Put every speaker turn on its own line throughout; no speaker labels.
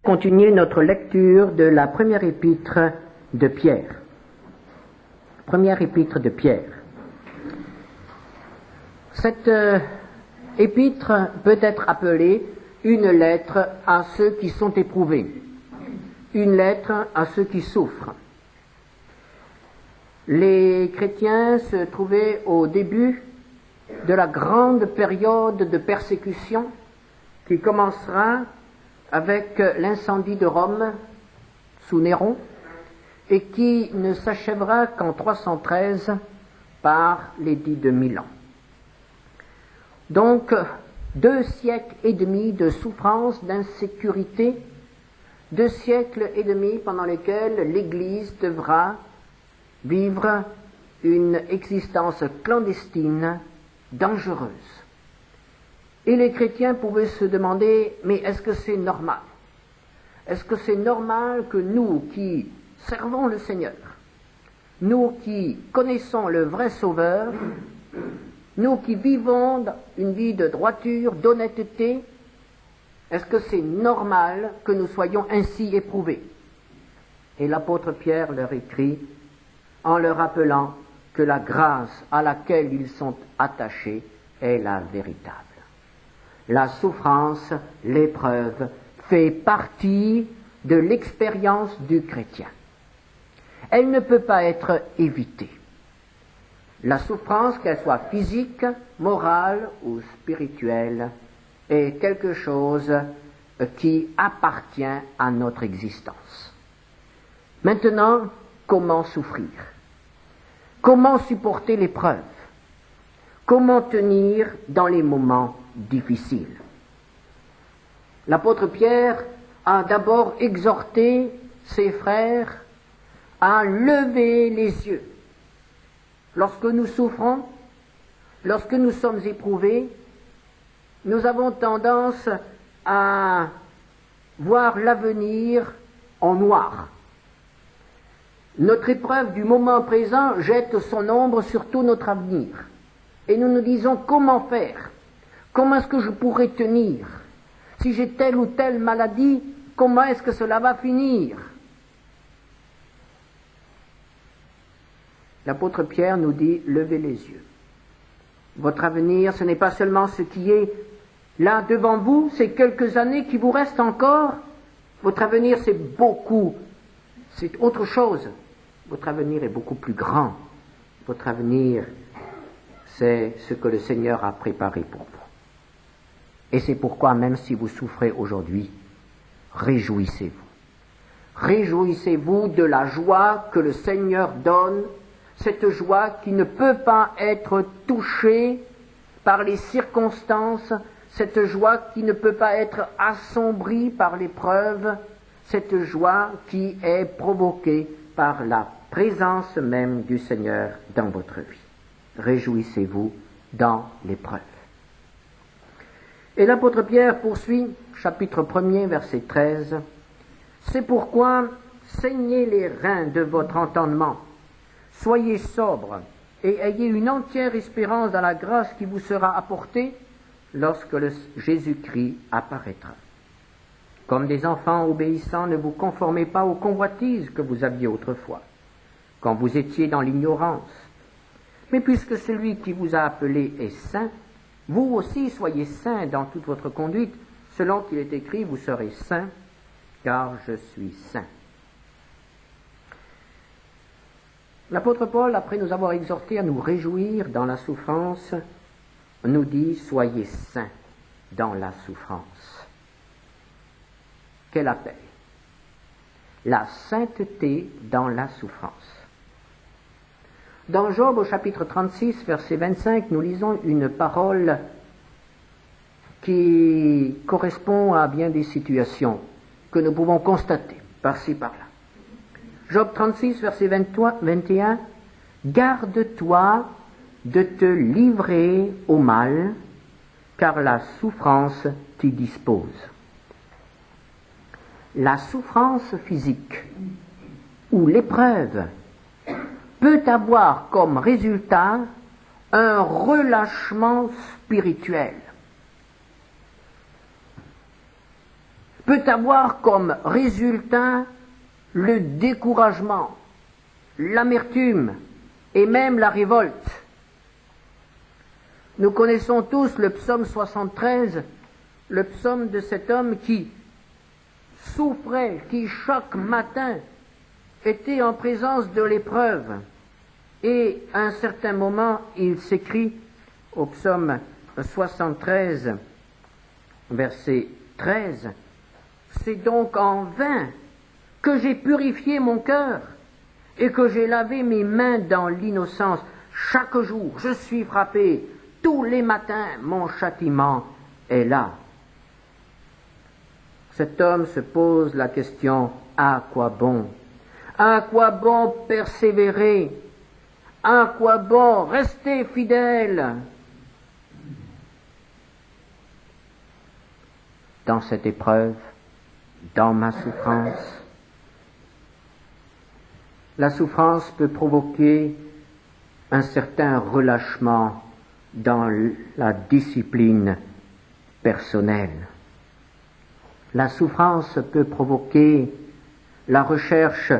Continuer notre lecture de la première épître de Pierre. Première épître de Pierre. Cette épître peut être appelée une lettre à ceux qui sont éprouvés, une lettre à ceux qui souffrent. Les chrétiens se trouvaient au début de la grande période de persécution qui commencera avec l'incendie de Rome sous Néron et qui ne s'achèvera qu'en 313 par l'édit de Milan. Donc, 2 siècles et demi de souffrance, d'insécurité, 2 siècles et demi pendant lesquels l'Église devra vivre une existence clandestine, dangereuse. Et les chrétiens pouvaient se demander, mais est-ce que c'est normal? Est-ce que c'est normal que nous qui servons le Seigneur, nous qui connaissons le vrai Sauveur, nous qui vivons une vie de droiture, d'honnêteté, est-ce que c'est normal que nous soyons ainsi éprouvés? Et l'apôtre Pierre leur écrit en leur rappelant que la grâce à laquelle ils sont attachés est la véritable. La souffrance, l'épreuve, fait partie de l'expérience du chrétien. Elle ne peut pas être évitée. La souffrance, qu'elle soit physique, morale ou spirituelle, est quelque chose qui appartient à notre existence. Maintenant, comment souffrir? Comment supporter l'épreuve? Comment tenir dans les moments difficiles? L'apôtre Pierre a d'abord exhorté ses frères à lever les yeux. Lorsque nous souffrons, lorsque nous sommes éprouvés, nous avons tendance à voir l'avenir en noir. Notre épreuve du moment présent jette son ombre sur tout notre avenir. Et nous nous disons comment faire? Comment est-ce que je pourrais tenir? Si j'ai telle ou telle maladie, comment est-ce que cela va finir? L'apôtre Pierre nous dit, levez les yeux. Votre avenir, ce n'est pas seulement ce qui est là devant vous, ces quelques années qui vous restent encore. Votre avenir, c'est beaucoup, c'est autre chose. Votre avenir est beaucoup plus grand. Votre avenir, c'est ce que le Seigneur a préparé pour vous. Et c'est pourquoi, même si vous souffrez aujourd'hui, réjouissez-vous. Réjouissez-vous de la joie que le Seigneur donne, cette joie qui ne peut pas être touchée par les circonstances, cette joie qui ne peut pas être assombrie par l'épreuve, cette joie qui est provoquée par la présence même du Seigneur dans votre vie. Réjouissez-vous dans l'épreuve. Et l'apôtre Pierre poursuit, chapitre 1er, verset 13. C'est pourquoi saignez les reins de votre entendement, soyez sobres et ayez une entière espérance dans la grâce qui vous sera apportée lorsque le Jésus-Christ apparaîtra. Comme des enfants obéissants, ne vous conformez pas aux convoitises que vous aviez autrefois, quand vous étiez dans l'ignorance. Mais puisque celui qui vous a appelé est saint, vous aussi soyez saints dans toute votre conduite, selon qu'il est écrit, vous serez saints, car je suis saint. L'apôtre Paul, après nous avoir exhortés à nous réjouir dans la souffrance, nous dit, soyez saints dans la souffrance. Quel appel? La sainteté dans la souffrance. Dans Job au chapitre 36, verset 25, nous lisons une parole qui correspond à bien des situations que nous pouvons constater par-ci par-là. Job 36, verset 21, « Garde-toi de te livrer au mal, car la souffrance t'y dispose. » La souffrance physique ou l'épreuve peut avoir comme résultat un relâchement spirituel. peut avoir comme résultat le découragement, l'amertume et même la révolte. Nous connaissons tous le psaume 73, le psaume de cet homme qui souffrait, qui chaque matin était en présence de l'épreuve. Et à un certain moment, il s'écrit au psaume 73, verset 13, « C'est donc en vain que j'ai purifié mon cœur et que j'ai lavé mes mains dans l'innocence. Chaque jour, je suis frappé. Tous les matins, mon châtiment est là. » Cet homme se pose la question, à quoi bon? À quoi bon persévérer? À quoi bon rester fidèle? Dans cette épreuve, dans ma souffrance, la souffrance peut provoquer un certain relâchement dans la discipline personnelle. La souffrance peut provoquer la recherche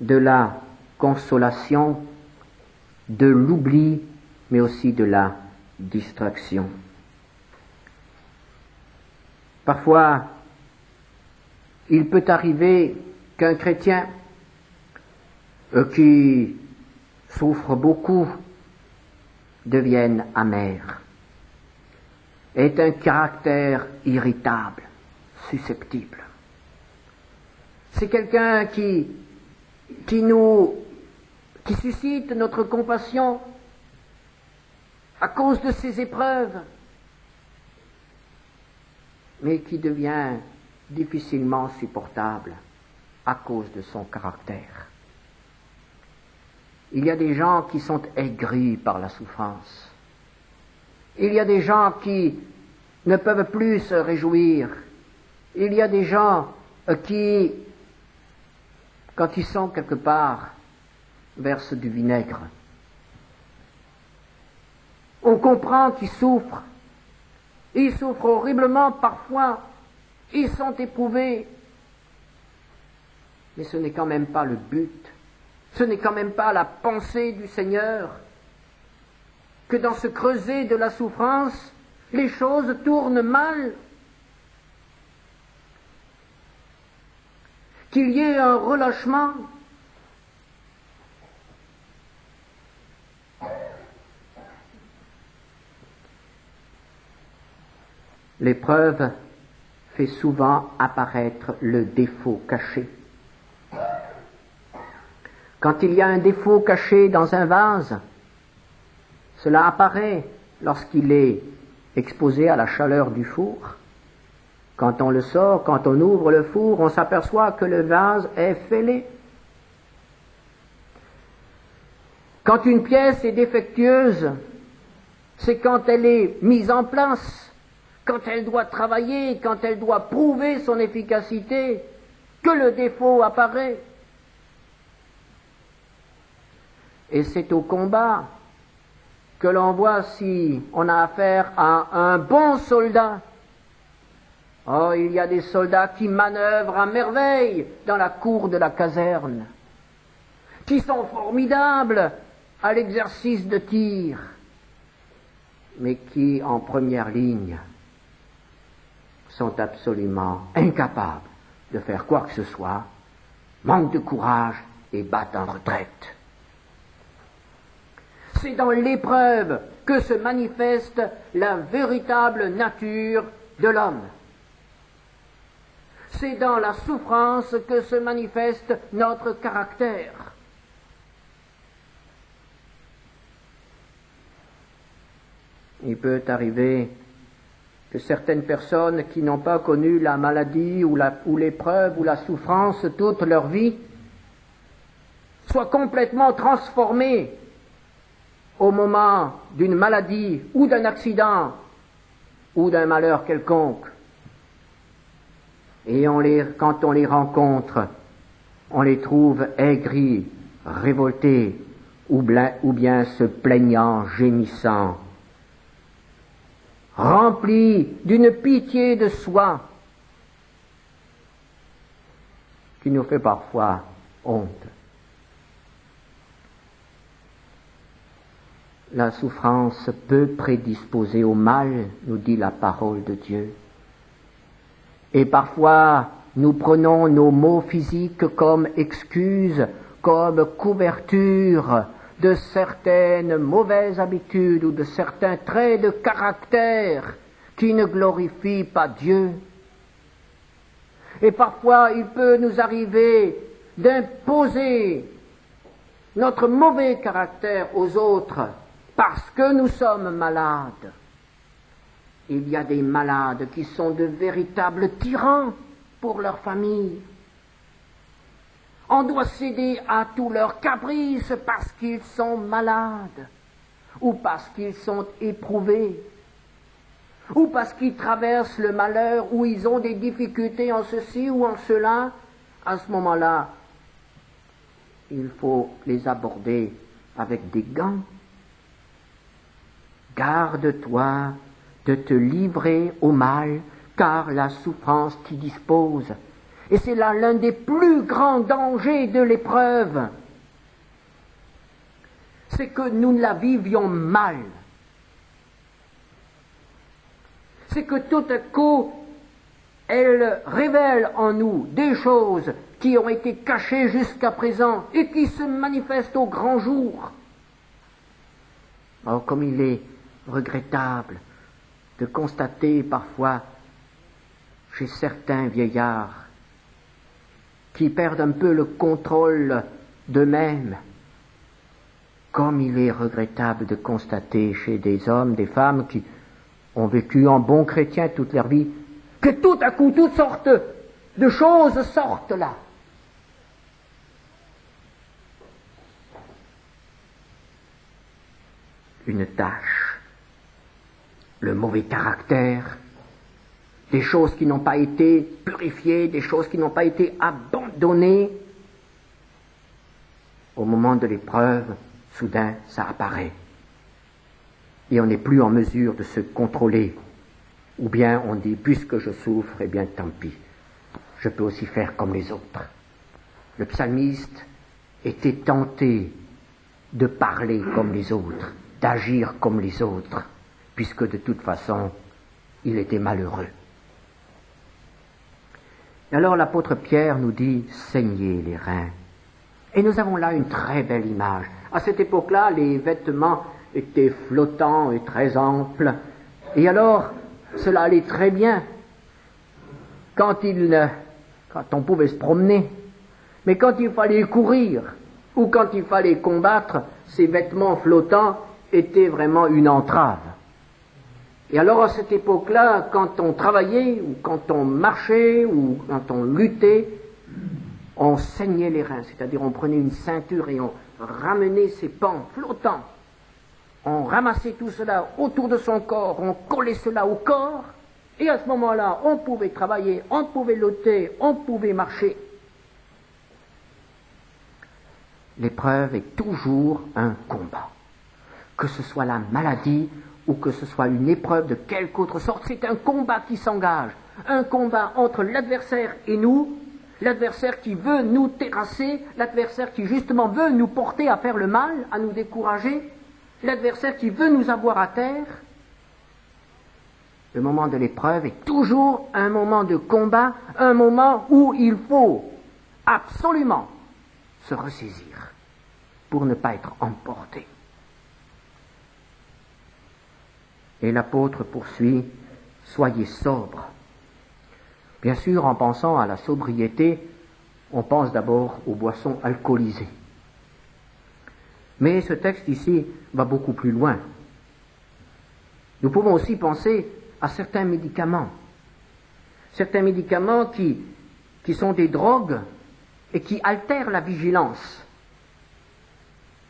de la consolation, de l'oubli, mais aussi de la distraction. Parfois, il peut arriver qu'un chrétien qui souffre beaucoup devienne amer, ait un caractère irritable, susceptible. C'est quelqu'un qui suscite notre compassion à cause de ses épreuves, mais qui devient difficilement supportable à cause de son caractère. Il y a des gens qui sont aigris par la souffrance. Il y a des gens qui ne peuvent plus se réjouir. Il y a des gens qui, quand ils sont quelque part, versent du vinaigre. On comprend qu'ils souffrent. Ils souffrent horriblement parfois. Ils sont éprouvés. Mais ce n'est quand même pas le but. Ce n'est quand même pas la pensée du Seigneur que dans ce creuset de la souffrance, les choses tournent mal. Qu'il y ait un relâchement. L'épreuve fait souvent apparaître le défaut caché. Quand il y a un défaut caché dans un vase, cela apparaît lorsqu'il est exposé à la chaleur du four. Quand on le sort, quand on ouvre le four, on s'aperçoit que le vase est fêlé. Quand une pièce est défectueuse, c'est quand elle est mise en place, quand elle doit travailler, quand elle doit prouver son efficacité, que le défaut apparaît. Et c'est au combat que l'on voit si on a affaire à un bon soldat. Oh, il y a des soldats qui manœuvrent à merveille dans la cour de la caserne, qui sont formidables à l'exercice de tir, mais qui, en première ligne, sont absolument incapables de faire quoi que ce soit, manquent de courage et battent en retraite. C'est dans l'épreuve que se manifeste la véritable nature de l'homme. C'est dans la souffrance que se manifeste notre caractère. Il peut arriver que certaines personnes qui n'ont pas connu la maladie ou l'épreuve ou la souffrance toute leur vie soient complètement transformées au moment d'une maladie ou d'un accident ou d'un malheur quelconque. Et quand on les rencontre, on les trouve aigris, révoltés, ou bien se plaignant, gémissant, remplis d'une pitié de soi, qui nous fait parfois honte. La souffrance peut prédisposer au mal, nous dit la parole de Dieu. Et parfois, nous prenons nos maux physiques comme excuse, comme couverture de certaines mauvaises habitudes ou de certains traits de caractère qui ne glorifient pas Dieu. Et parfois, il peut nous arriver d'imposer notre mauvais caractère aux autres parce que nous sommes malades. Il y a des malades qui sont de véritables tyrans pour leur famille. On doit céder à tous leurs caprices parce qu'ils sont malades, ou parce qu'ils sont éprouvés, ou parce qu'ils traversent le malheur, ou ils ont des difficultés en ceci ou en cela. À ce moment-là, il faut les aborder avec des gants. Garde-toi de te livrer au mal, car la souffrance t'y dispose. Et c'est là l'un des plus grands dangers de l'épreuve. C'est que nous la vivions mal. C'est que tout à coup, elle révèle en nous des choses qui ont été cachées jusqu'à présent et qui se manifestent au grand jour. Alors, comme il est regrettable de constater parfois chez certains vieillards qui perdent un peu le contrôle d'eux-mêmes, comme il est regrettable de constater chez des hommes, des femmes qui ont vécu en bons chrétiens toute leur vie, que tout à coup, toutes sortes de choses sortent là. Une tâche, le mauvais caractère, des choses qui n'ont pas été purifiées, des choses qui n'ont pas été abandonnées. Au moment de l'épreuve, soudain, ça apparaît. Et on n'est plus en mesure de se contrôler. Ou bien on dit, puisque je souffre, eh bien tant pis, je peux aussi faire comme les autres. Le psalmiste était tenté de parler comme les autres, d'agir comme les autres, puisque de toute façon, il était malheureux. Et alors l'apôtre Pierre nous dit, saignez les reins. Et nous avons là une très belle image. À cette époque-là, les vêtements étaient flottants et très amples. Et alors, cela allait très bien quand on pouvait se promener. Mais quand il fallait courir ou quand il fallait combattre, ces vêtements flottants étaient vraiment une entrave. Et alors à cette époque-là, quand on travaillait ou quand on marchait ou quand on luttait, on saignait les reins, c'est-à-dire on prenait une ceinture et on ramenait ces pans flottants. On ramassait tout cela autour de son corps, on collait cela au corps, et à ce moment-là, on pouvait travailler, on pouvait lutter, on pouvait marcher. L'épreuve est toujours un combat. Que ce soit la maladie ou que ce soit une épreuve de quelque autre sorte, c'est un combat qui s'engage. Un combat entre l'adversaire et nous, l'adversaire qui veut nous terrasser, l'adversaire qui justement veut nous porter à faire le mal, à nous décourager, l'adversaire qui veut nous avoir à terre. Le moment de l'épreuve est toujours un moment de combat, un moment où il faut absolument se ressaisir pour ne pas être emporté. Et l'apôtre poursuit, soyez sobres. Bien sûr, en pensant à la sobriété, on pense d'abord aux boissons alcoolisées. Mais ce texte ici va beaucoup plus loin. Nous pouvons aussi penser à certains médicaments qui sont des drogues et qui altèrent la vigilance.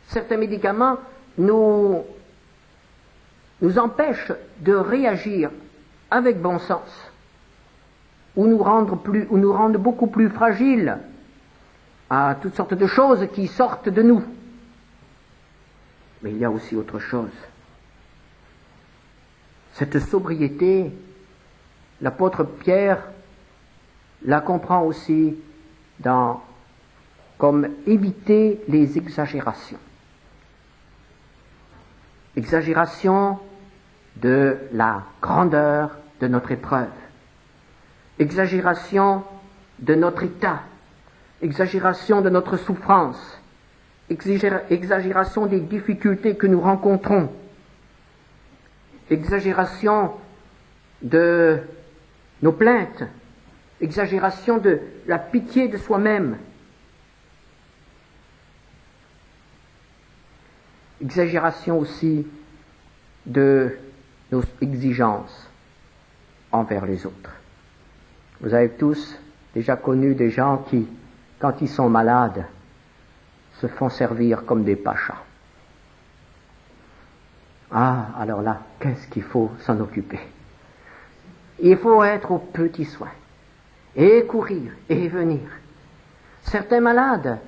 Certains médicaments nous empêchent de réagir avec bon sens, ou nous rendent beaucoup plus fragiles à toutes sortes de choses qui sortent de nous. Mais il y a aussi autre chose. Cette sobriété, l'apôtre Pierre la comprend aussi comme éviter les exagérations. Exagération de la grandeur de notre épreuve, exagération de notre état, exagération de notre souffrance, exagération des difficultés que nous rencontrons, exagération de nos plaintes, exagération de la pitié de soi-même, exagération aussi de nos exigences envers les autres. Vous avez tous déjà connu des gens qui, quand ils sont malades, se font servir comme des pachas. Ah, alors là, qu'est-ce qu'il faut s'en occuper? Il faut être aux petits soins, et courir, et venir. Certains malades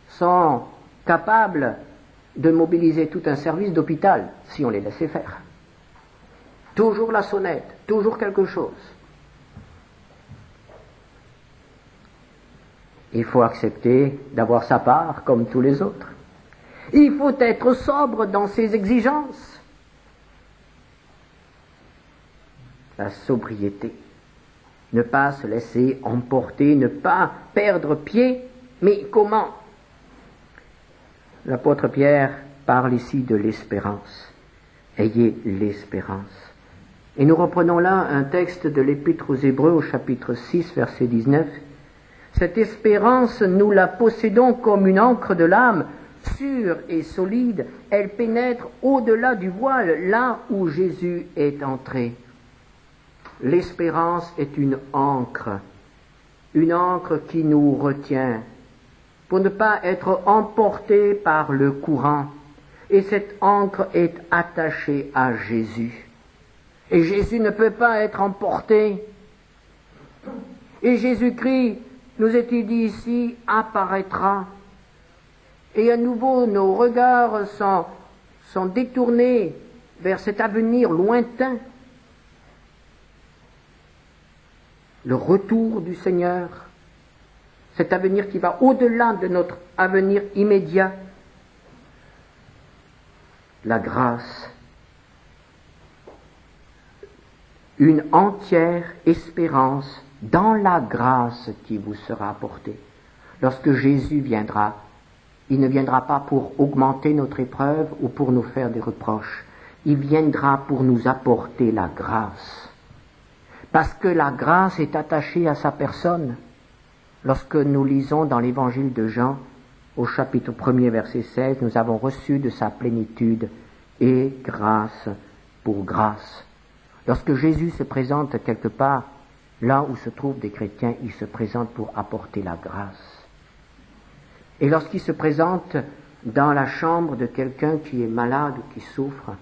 sont capables de mobiliser tout un service d'hôpital, si on les laissait faire. Toujours la sonnette, toujours quelque chose. Il faut accepter d'avoir sa part comme tous les autres. Il faut être sobre dans ses exigences. La sobriété. Ne pas se laisser emporter, ne pas perdre pied. Mais comment? L'apôtre Pierre parle ici de l'espérance. Ayez l'espérance. Et nous reprenons là un texte de l'Épître aux Hébreux au chapitre 6, verset 19. Cette espérance, nous la possédons comme une ancre de l'âme, sûre et solide. Elle pénètre au-delà du voile, là où Jésus est entré. L'espérance est une ancre qui nous retient, pour ne pas être emporté par le courant. Et cette ancre est attachée à Jésus. Et Jésus ne peut pas être emporté. Et Jésus-Christ, nous est-il dit ici, apparaîtra. Et à nouveau, nos regards sont détournés vers cet avenir lointain. Le retour du Seigneur, cet avenir qui va au-delà de notre avenir immédiat. La grâce, une entière espérance dans la grâce qui vous sera apportée. Lorsque Jésus viendra, il ne viendra pas pour augmenter notre épreuve ou pour nous faire des reproches. Il viendra pour nous apporter la grâce. Parce que la grâce est attachée à sa personne. Lorsque nous lisons dans l'évangile de Jean, au chapitre 1er, verset 16, nous avons reçu de sa plénitude et grâce pour grâce. Lorsque Jésus se présente quelque part, là où se trouvent des chrétiens, il se présente pour apporter la grâce. Et lorsqu'il se présente dans la chambre de quelqu'un qui est malade ou qui souffre,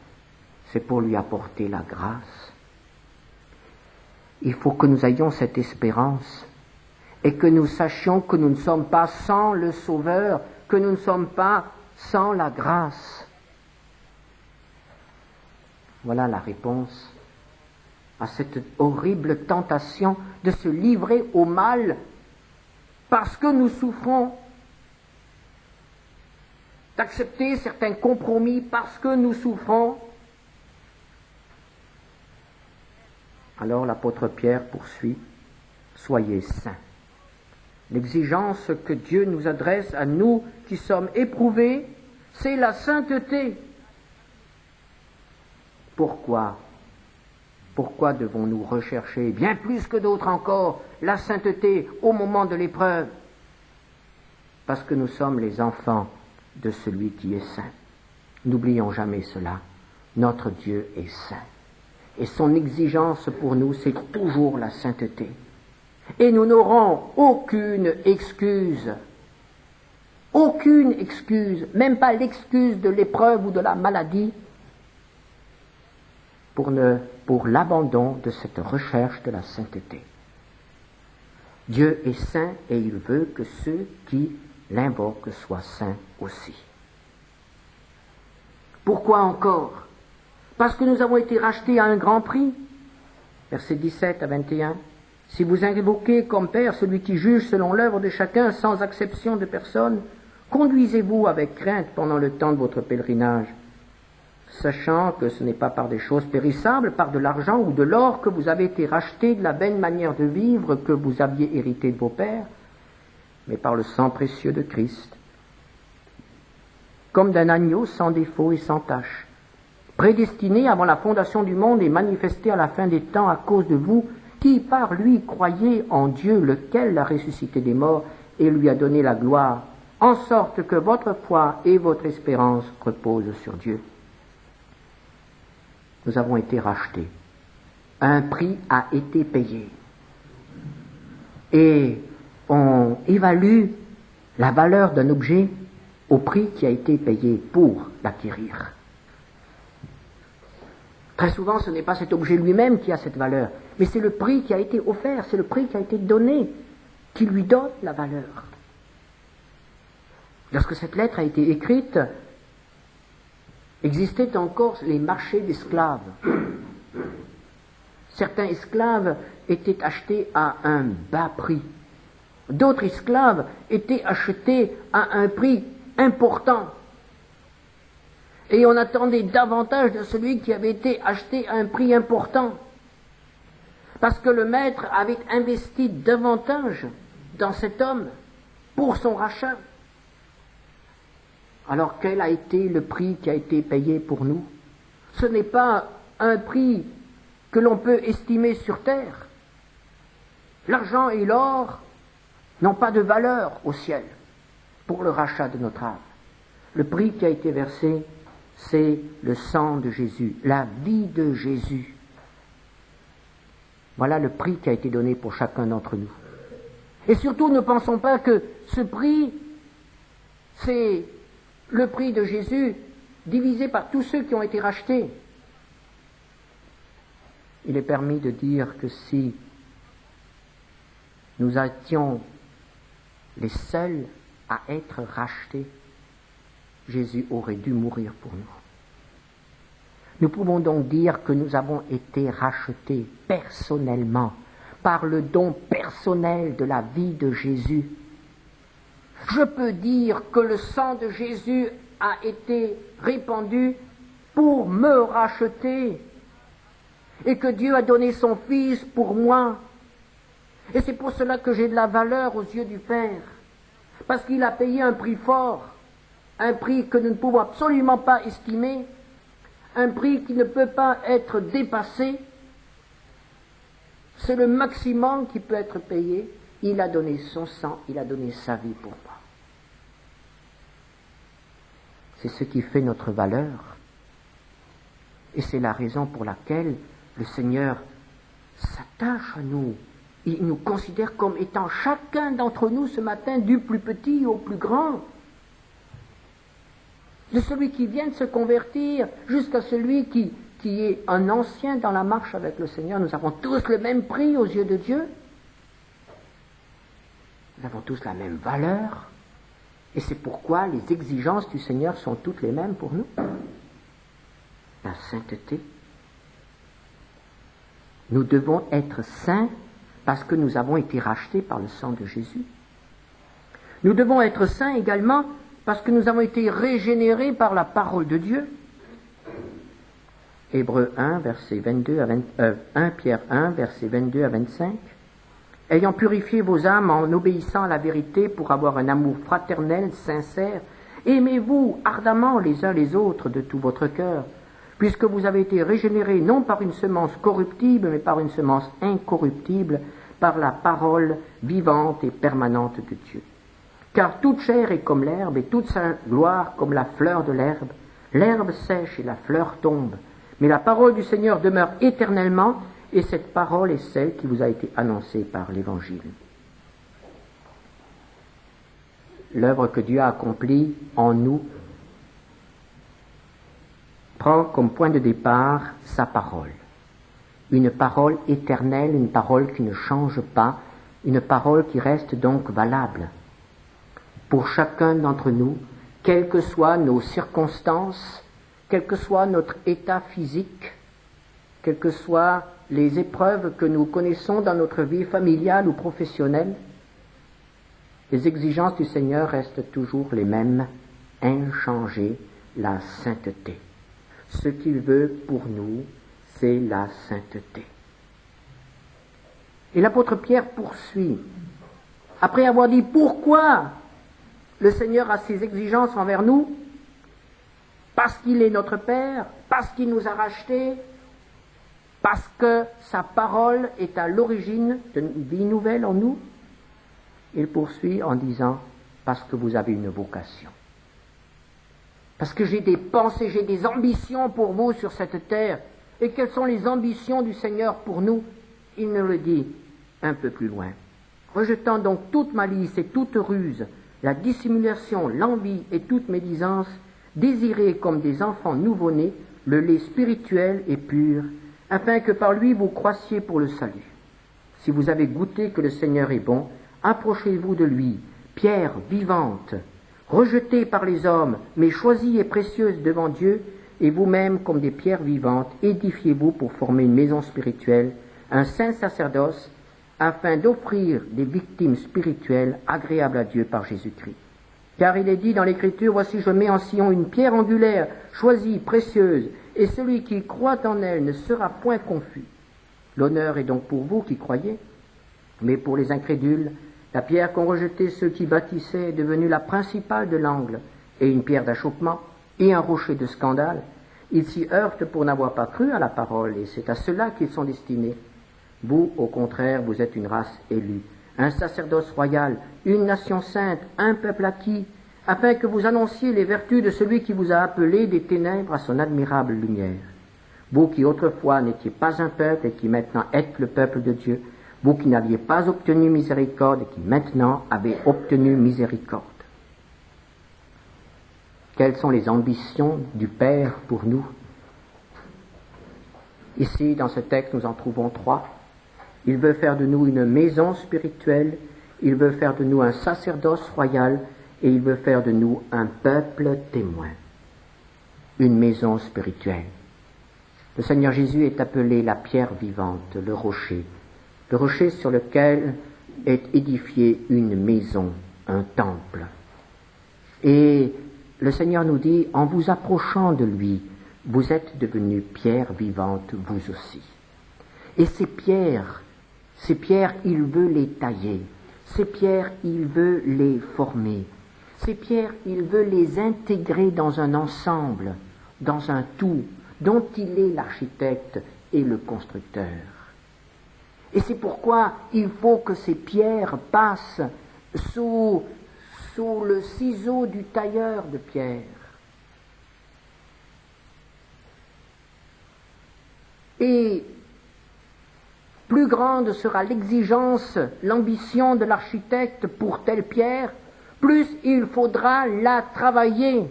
c'est pour lui apporter la grâce. Il faut que nous ayons cette espérance et que nous sachions que nous ne sommes pas sans le Sauveur, que nous ne sommes pas sans la grâce. Voilà la réponse à cette horrible tentation de se livrer au mal parce que nous souffrons, d'accepter certains compromis parce que nous souffrons. Alors l'apôtre Pierre poursuit, « Soyez saints ». L'exigence que Dieu nous adresse à nous qui sommes éprouvés, c'est la sainteté. Pourquoi? Pourquoi devons-nous rechercher, bien plus que d'autres encore, la sainteté au moment de l'épreuve? Parce que nous sommes les enfants de celui qui est saint. N'oublions jamais cela. Notre Dieu est saint. Et son exigence pour nous, c'est toujours la sainteté. Et nous n'aurons aucune excuse, même pas l'excuse de l'épreuve ou de la maladie, pour l'abandon de cette recherche de la sainteté. Dieu est saint et il veut que ceux qui l'invoquent soient saints aussi. Pourquoi encore? Parce que nous avons été rachetés à un grand prix. Versets 17 à 21. Si vous invoquez comme Père celui qui juge selon l'œuvre de chacun sans acception de personne, conduisez-vous avec crainte pendant le temps de votre pèlerinage, sachant que ce n'est pas par des choses périssables, par de l'argent ou de l'or que vous avez été rachetés de la vaine manière de vivre que vous aviez hérité de vos pères, mais par le sang précieux de Christ, comme d'un agneau sans défaut et sans tache, prédestiné avant la fondation du monde et manifesté à la fin des temps à cause de vous, qui par lui croyez en Dieu, lequel l'a ressuscité des morts et lui a donné la gloire, en sorte que votre foi et votre espérance reposent sur Dieu. Nous avons été rachetés. Un prix a été payé. Et on évalue la valeur d'un objet au prix qui a été payé pour l'acquérir. Très souvent, ce n'est pas cet objet lui-même qui a cette valeur, mais c'est le prix qui a été offert, c'est le prix qui a été donné, qui lui donne la valeur. Lorsque cette lettre a été écrite, existaient encore les marchés d'esclaves. Certains esclaves étaient achetés à un bas prix. D'autres esclaves étaient achetés à un prix important. Et on attendait davantage de celui qui avait été acheté à un prix important. Parce que le maître avait investi davantage dans cet homme pour son rachat. Alors quel a été le prix qui a été payé pour nous? Ce n'est pas un prix que l'on peut estimer sur terre. L'argent et l'or n'ont pas de valeur au ciel pour le rachat de notre âme. Le prix qui a été versé, c'est le sang de Jésus, la vie de Jésus. Voilà le prix qui a été donné pour chacun d'entre nous. Et surtout, ne pensons pas que ce prix, c'est le prix de Jésus divisé par tous ceux qui ont été rachetés. Il est permis de dire que si nous étions les seuls à être rachetés, Jésus aurait dû mourir pour nous. Nous pouvons donc dire que nous avons été rachetés personnellement par le don personnel de la vie de Jésus. Je peux dire que le sang de Jésus a été répandu pour me racheter et que Dieu a donné son Fils pour moi. Et c'est pour cela que j'ai de la valeur aux yeux du Père, parce qu'il a payé un prix fort, un prix que nous ne pouvons absolument pas estimer, un prix qui ne peut pas être dépassé. C'est le maximum qui peut être payé. Il a donné son sang, il a donné sa vie pour moi. C'est ce qui fait notre valeur. Et c'est la raison pour laquelle le Seigneur s'attache à nous. Il nous considère comme étant chacun d'entre nous ce matin, du plus petit au plus grand. De celui qui vient de se convertir jusqu'à celui qui est un ancien dans la marche avec le Seigneur. Nous avons tous le même prix aux yeux de Dieu. Nous avons tous la même valeur. Et c'est pourquoi les exigences du Seigneur sont toutes les mêmes pour nous. La sainteté. Nous devons être saints parce que nous avons été rachetés par le sang de Jésus. Nous devons être saints également parce que nous avons été régénérés par la parole de Dieu. Hébreux 1, verset 22 à 1 Pierre 1, verset 22 à 25. Ayant purifié vos âmes en obéissant à la vérité pour avoir un amour fraternel, sincère, aimez-vous ardemment les uns les autres de tout votre cœur, puisque vous avez été régénérés non par une semence corruptible, mais par une semence incorruptible, par la parole vivante et permanente de Dieu. Car toute chair est comme l'herbe, et toute sa gloire comme la fleur de l'herbe. L'herbe sèche et la fleur tombe, mais la parole du Seigneur demeure éternellement, et cette parole est celle qui vous a été annoncée par l'Évangile. L'œuvre que Dieu a accomplie en nous prend comme point de départ sa parole. Une parole éternelle, une parole qui ne change pas, une parole qui reste donc valable pour chacun d'entre nous, quelles que soient nos circonstances, quel que soit notre état physique, quelle que soit les épreuves que nous connaissons dans notre vie familiale ou professionnelle, les exigences du Seigneur restent toujours les mêmes, inchangées, la sainteté. Ce qu'il veut pour nous, c'est la sainteté. Et l'apôtre Pierre poursuit, après avoir dit pourquoi le Seigneur a ses exigences envers nous, parce qu'il est notre Père, parce qu'il nous a rachetés, parce que sa parole est à l'origine d'une vie nouvelle en nous. Il poursuit en disant, parce que vous avez une vocation. Parce que j'ai des pensées, j'ai des ambitions pour vous sur cette terre. Et quelles sont les ambitions du Seigneur pour nous? Il nous le dit un peu plus loin. Rejetant donc toute malice et toute ruse, la dissimulation, l'envie et toute médisance, désirez comme des enfants nouveau-nés le lait spirituel et pur, afin que par lui vous croissiez pour le salut. Si vous avez goûté que le Seigneur est bon, approchez-vous de lui, pierre vivante, rejetée par les hommes, mais choisie et précieuse devant Dieu, et vous-même, comme des pierres vivantes, édifiez-vous pour former une maison spirituelle, un saint sacerdoce, afin d'offrir des victimes spirituelles agréables à Dieu par Jésus-Christ. Car il est dit dans l'Écriture, voici je mets en Sion une pierre angulaire, choisie, précieuse, et celui qui croit en elle ne sera point confus. L'honneur est donc pour vous qui croyez, mais pour les incrédules, la pierre qu'ont rejetée ceux qui bâtissaient est devenue la principale de l'angle, et une pierre d'achoppement, et un rocher de scandale. Ils s'y heurtent pour n'avoir pas cru à la parole, et c'est à cela qu'ils sont destinés. Vous, au contraire, vous êtes une race élue, un sacerdoce royal, une nation sainte, un peuple acquis, afin que vous annonciez les vertus de celui qui vous a appelé des ténèbres à son admirable lumière. Vous qui autrefois n'étiez pas un peuple et qui maintenant êtes le peuple de Dieu, vous qui n'aviez pas obtenu miséricorde et qui maintenant avez obtenu miséricorde. Quelles sont les ambitions du Père pour nous? Ici, dans ce texte, nous en trouvons trois. Il veut faire de nous une maison spirituelle, il veut faire de nous un sacerdoce royal, et il veut faire de nous un peuple témoin. Une maison spirituelle. Le Seigneur Jésus est appelé la pierre vivante, le rocher sur lequel est édifiée une maison, un temple. Et le Seigneur nous dit, en vous approchant de lui, vous êtes devenus pierres vivantes, vous aussi. Et ces pierres, il veut les tailler. Ces pierres, il veut les former. Ces pierres, il veut les intégrer dans un ensemble, dans un tout, dont il est l'architecte et le constructeur. Et c'est pourquoi il faut que ces pierres passent sous le ciseau du tailleur de pierre. Et plus grande sera l'exigence, l'ambition de l'architecte pour telle pierre, plus il faudra la travailler.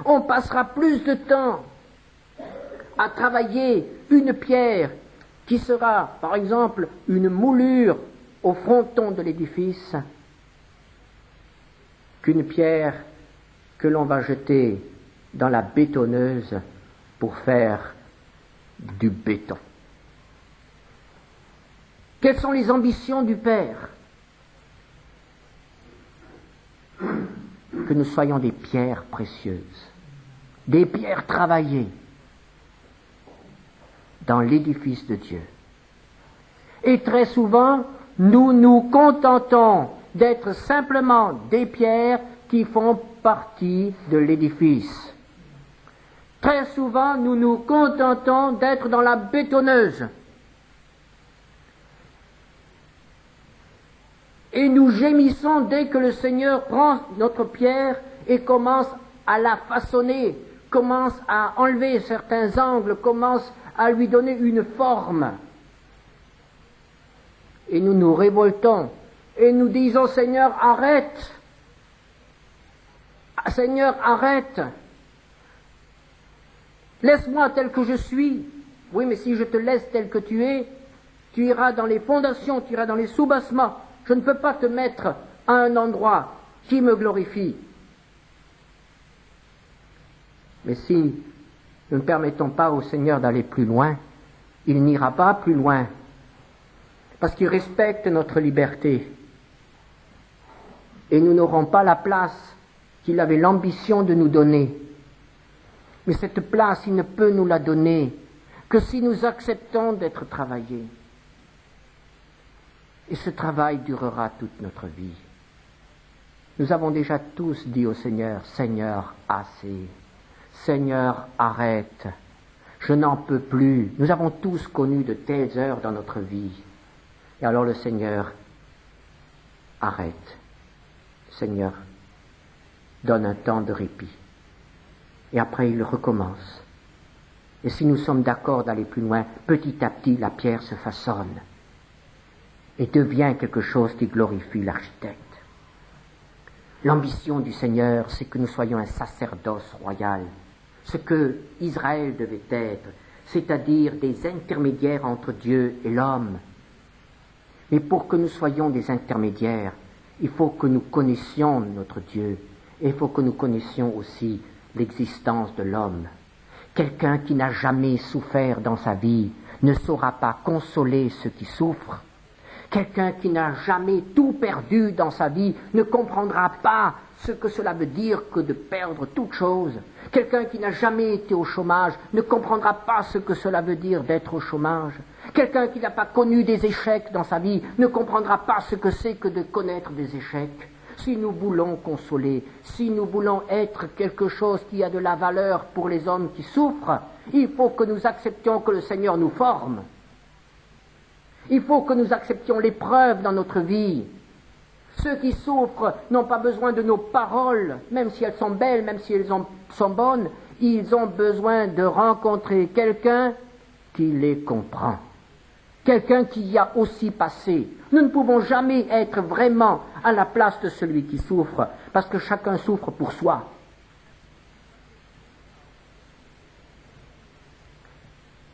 On passera plus de temps à travailler une pierre qui sera, par exemple, une moulure au fronton de l'édifice, qu'une pierre que l'on va jeter dans la bétonneuse pour faire du béton. Quelles sont les ambitions du Père? Que nous soyons des pierres précieuses, des pierres travaillées dans l'édifice de Dieu. Et très souvent, nous nous contentons d'être simplement des pierres qui font partie de l'édifice. Très souvent, nous nous contentons d'être dans la bétonneuse. Et nous gémissons dès que le Seigneur prend notre pierre et commence à la façonner, commence à enlever certains angles, commence à lui donner une forme. Et nous nous révoltons et nous disons, Seigneur, arrête. Seigneur, arrête. Laisse-moi tel que je suis. Oui, mais si je te laisse tel que tu es, tu iras dans les fondations, tu iras dans les soubassements. Je ne peux pas te mettre à un endroit qui me glorifie. Mais si Nous ne permettons pas au Seigneur d'aller plus loin. Il n'ira pas plus loin, parce qu'il respecte notre liberté. Et nous n'aurons pas la place qu'il avait l'ambition de nous donner. Mais cette place, il ne peut nous la donner que si nous acceptons d'être travaillés. Et ce travail durera toute notre vie. Nous avons déjà tous dit au Seigneur, Seigneur, assez. Seigneur, arrête. Je n'en peux plus. Nous avons tous connu de telles heures dans notre vie. Et alors le Seigneur arrête. Seigneur, donne un temps de répit. Et après il recommence. Et si nous sommes d'accord d'aller plus loin, petit à petit la pierre se façonne et devient quelque chose qui glorifie l'architecte. L'ambition du Seigneur, c'est que nous soyons un sacerdoce royal, ce que Israël devait être, c'est-à-dire des intermédiaires entre Dieu et l'homme. Mais pour que nous soyons des intermédiaires, il faut que nous connaissions notre Dieu, et il faut que nous connaissions aussi l'existence de l'homme. Quelqu'un qui n'a jamais souffert dans sa vie ne saura pas consoler ceux qui souffrent. Quelqu'un qui n'a jamais tout perdu dans sa vie ne comprendra pas ce que cela veut dire que de perdre toute chose. Quelqu'un qui n'a jamais été au chômage ne comprendra pas ce que cela veut dire d'être au chômage. Quelqu'un qui n'a pas connu des échecs dans sa vie ne comprendra pas ce que c'est que de connaître des échecs. Si nous voulons consoler, si nous voulons être quelque chose qui a de la valeur pour les hommes qui souffrent, il faut que nous acceptions que le Seigneur nous forme. Il faut que nous acceptions l'épreuve dans notre vie. Ceux qui souffrent n'ont pas besoin de nos paroles, même si elles sont belles, même si elles sont bonnes. Ils ont besoin de rencontrer quelqu'un qui les comprend. Quelqu'un qui y a aussi passé. Nous ne pouvons jamais être vraiment à la place de celui qui souffre, parce que chacun souffre pour soi.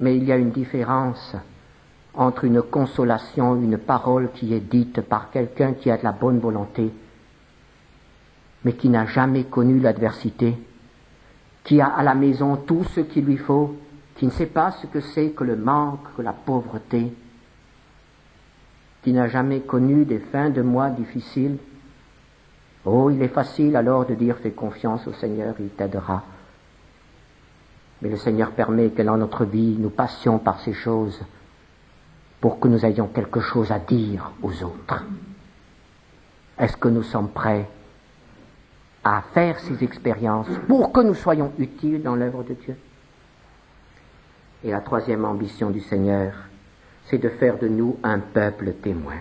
Mais il y a une différence entre une consolation, une parole qui est dite par quelqu'un qui a de la bonne volonté, mais qui n'a jamais connu l'adversité, qui a à la maison tout ce qu'il lui faut, qui ne sait pas ce que c'est que le manque, que la pauvreté, qui n'a jamais connu des fins de mois difficiles. Oh, il est facile alors de dire fais confiance au Seigneur, il t'aidera. Mais le Seigneur permet que dans notre vie, nous passions par ces choses pour que nous ayons quelque chose à dire aux autres. Est-ce que nous sommes prêts à faire ces expériences pour que nous soyons utiles dans l'œuvre de Dieu? Et la troisième ambition du Seigneur, c'est de faire de nous un peuple témoin.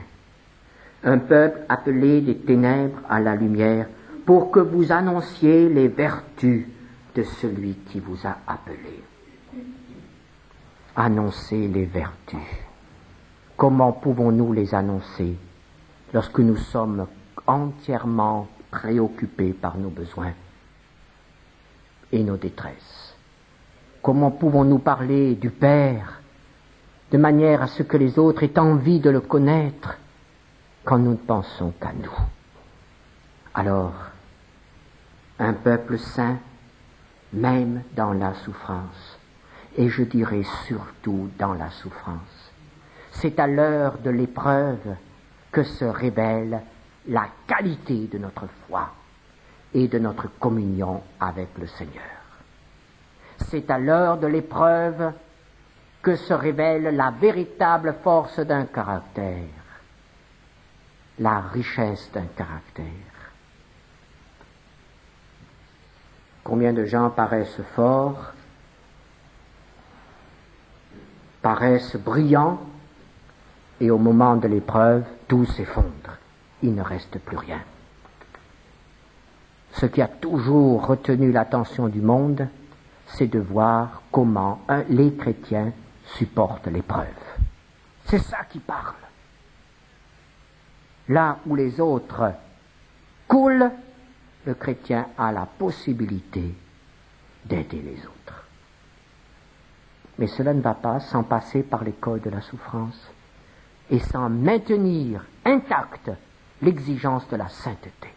Un peuple appelé des ténèbres à la lumière pour que vous annonciez les vertus de celui qui vous a appelé. Annoncer les vertus. Comment pouvons-nous les annoncer lorsque nous sommes entièrement préoccupés par nos besoins et nos détresses? Comment pouvons-nous parler du Père de manière à ce que les autres aient envie de le connaître quand nous ne pensons qu'à nous? Alors, un peuple saint, même dans la souffrance, et je dirais surtout dans la souffrance, c'est à l'heure de l'épreuve que se révèle la qualité de notre foi et de notre communion avec le Seigneur. C'est à l'heure de l'épreuve que se révèle la véritable force d'un caractère, la richesse d'un caractère. Combien de gens paraissent forts, paraissent brillants, et au moment de l'épreuve, tout s'effondre. Il ne reste plus rien. Ce qui a toujours retenu l'attention du monde, c'est de voir comment les chrétiens supportent l'épreuve. C'est ça qui parle. Là où les autres coulent, le chrétien a la possibilité d'aider les autres. Mais cela ne va pas sans passer par l'école de la souffrance et sans maintenir intacte l'exigence de la sainteté.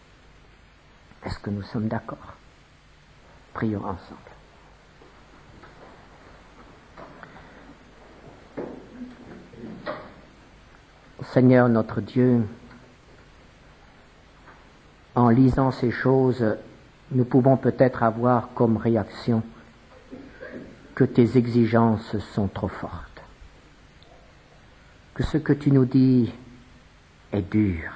Est-ce que nous sommes d'accord? Prions ensemble. Seigneur notre Dieu, en lisant ces choses, nous pouvons peut-être avoir comme réaction que tes exigences sont trop fortes, que ce que tu nous dis est dur,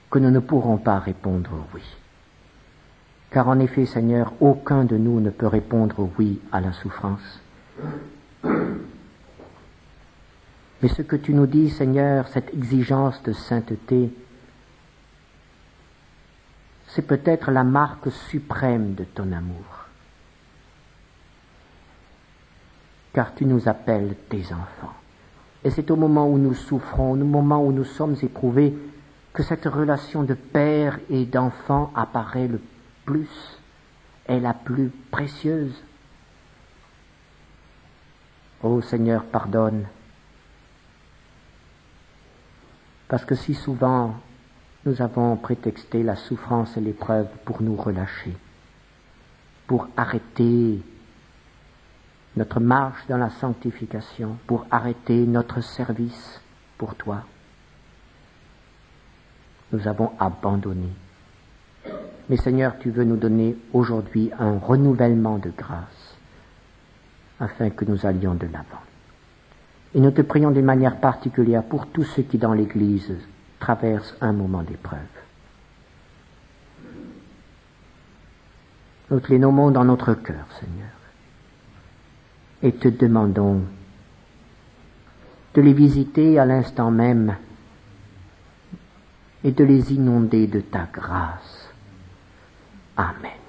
que nous ne pourrons pas répondre oui. Car en effet, Seigneur, aucun de nous ne peut répondre oui à la souffrance. Mais ce que tu nous dis, Seigneur, cette exigence de sainteté, c'est peut-être la marque suprême de ton amour. Car tu nous appelles tes enfants. Et c'est au moment où nous souffrons, au moment où nous sommes éprouvés, que cette relation de père et d'enfant apparaît le plus, est la plus précieuse. Ô Seigneur, pardonne. Parce que si souvent nous avons prétexté la souffrance et l'épreuve pour nous relâcher, pour arrêter notre marche dans la sanctification, pour arrêter notre service pour toi. Nous avons abandonné. Mais Seigneur, tu veux nous donner aujourd'hui un renouvellement de grâce, afin que nous allions de l'avant. Et nous te prions d'une manière particulière pour tous ceux qui dans l'Église traversent un moment d'épreuve. Nous te les nommons dans notre cœur, Seigneur, et te demandons de les visiter à l'instant même et de les inonder de ta grâce. Amen.